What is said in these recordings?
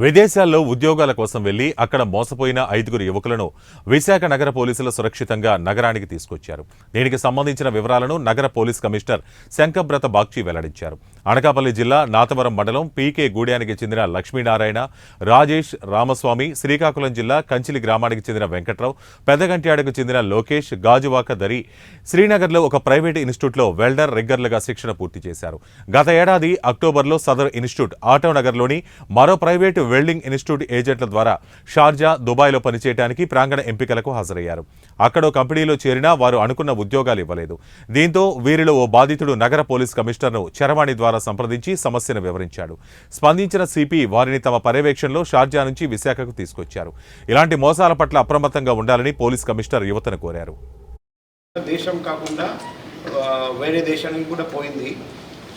విదేశాల్లో ఉద్యోగాల కోసం వెళ్లి అక్కడ మోసపోయిన 5 యువకులను విశాఖ నగర పోలీసులు సురక్షితంగా నగరానికి తీసుకొచ్చారు. దీనికి సంబంధించిన వివరాలను నగర పోలీస్ కమిషనర్ శంకబ్రత బాగ్చి వెల్లడించారు. అనకాపల్లి జిల్లా నాతవరం మండలం పీకే గూడెనికి చెందిన లక్ష్మీనారాయణ, రాజేష్, రామస్వామి, శ్రీకాకుళం జిల్లా కంచిలి గ్రామానికి చెందిన వెంకట్రావు, పెద్దగంట్యాడకు చెందిన లోకేష్, గాజువాక దరి శ్రీనగర్లో ఒక ప్రైవేటు ఇన్స్టిట్యూట్లో వెల్డర్ రిగ్గర్లుగా శిక్షణ పూర్తి చేశారు. గత ఏడాది అక్టోబర్లో సదర్ ఇన్స్టిట్యూట్ ఆటోనగర్లోని మరో ప్రైవేటు వెల్డింగ్ ఇన్స్టిట్యూట్ ఏజెంట్ల ద్వారా షార్జా, దుబాయ్లో పనిచేయడానికి ప్రాంగణ ఎంపికలకు హాజరయ్యారు. అక్కడో కంపెనీలో చేరినా వారు అనుకున్న ఉద్యోగాలు ఇవ్వలేదు. దీంతో వీరిలో ఓ బాధితుడు నగర పోలీస్ కమిషనర్ను చరవాణి ద్వారా సంప్రదించి సమస్యను వివరించాడు. స్పందించిన సిపి వారిని తమ పర్యవేక్షణలో షార్జా నుంచి విశాఖకు తీసుకొచ్చారు. ఇలాంటి మోసాల పట్ల అప్రమత్తంగా ఉండాలని పోలీస్ కమిషనర్ యువతను కోరారు. దేశం కాకుండా వేరే దేశానికి కూడా పోయింది.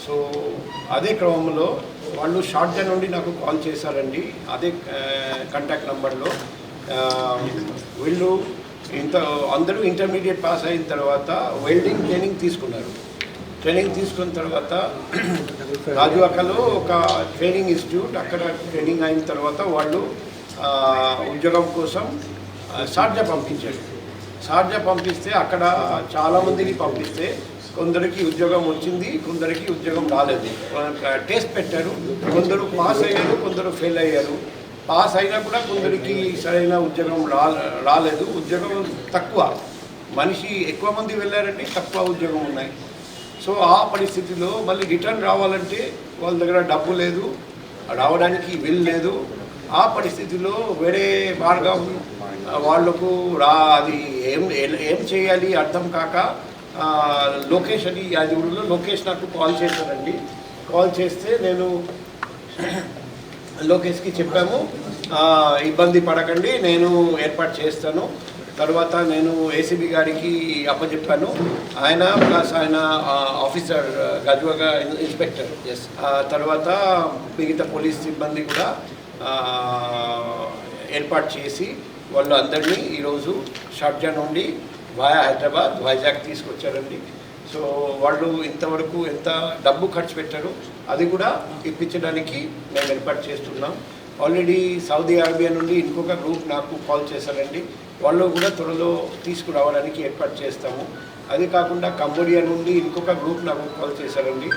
సో అదే క్రమంలో వాళ్ళు షార్జా నుండి నాకు కాల్ చేశారండి. అదే కాంటాక్ట్ నెంబర్లో వీళ్ళు అందరూ ఇంటర్మీడియట్ పాస్ అయిన తర్వాత వెల్డింగ్ ట్రైనింగ్ తీసుకున్నారు. ట్రైనింగ్ తీసుకున్న తర్వాత రాజువాకలో ఒక ట్రైనింగ్ ఇన్స్టిట్యూట్, అక్కడ ట్రైనింగ్ అయిన తర్వాత వాళ్ళు ఉద్యోగం కోసం షార్జా పంపించారు. షార్జా పంపిస్తే అక్కడ చాలామందిని పంపిస్తే కొందరికి ఉద్యోగం వచ్చింది, కొందరికి ఉద్యోగం రాలేదు. టెస్ట్ పెట్టారు, కొందరు పాస్ అయ్యారు, కొందరు ఫెయిల్ అయ్యారు. పాస్ అయినా కూడా కొందరికి సరైన ఉద్యోగం రాలేదు. ఉద్యోగం తక్కువ, మనిషి ఎక్కువ మంది వెళ్ళారంటే తక్కువ ఉద్యోగం ఉన్నాయి. సో ఆ పరిస్థితిలో మళ్ళీ రిటర్న్ రావాలంటే వాళ్ళ దగ్గర డబ్బు లేదు, రావడానికి వీలు లేదు. ఆ పరిస్థితిలో వేరే మార్గం వాళ్లకు అది ఏం చేయాలి అర్థం కాక లోకేష్ అని యాదగిరిలో లోకేష్ నాకు కాల్ చేశారండి. కాల్ చేస్తే నేను లోకేష్కి చెప్పాము, ఇబ్బంది పడకండి, నేను ఏర్పాటు చేస్తాను. తర్వాత నేను ఏసీబీ గారికి అప్పచెప్పాను. ఆయన ప్లస్ ఆయన ఆఫీసర్ గజ్వాగా ఇన్స్పెక్టర్, తర్వాత మిగతా పోలీస్ సిబ్బంది కూడా ఏర్పాటు చేసి వాళ్ళు అందరినీ ఈరోజు షార్జా నుండి వాయా హైదరాబాద్, వైజాగ్ తీసుకొచ్చారండి. సో వాళ్ళు ఇంతవరకు ఎంత డబ్బు ఖర్చు పెట్టారు అది కూడా ఇప్పించడానికి మేము ఏర్పాటు చేస్తున్నాం. ఆల్రెడీ సౌదీ అరేబియా నుండి ఇంకొక గ్రూప్ నాకు కాల్ చేశారండి. వాళ్ళు కూడా త్వరలో తీసుకురావడానికి ఏర్పాటు చేస్తాము. అది కాకుండా కంబోడియా నుండి ఇంకొక గ్రూప్ నాకు కాల్ చేశారండి.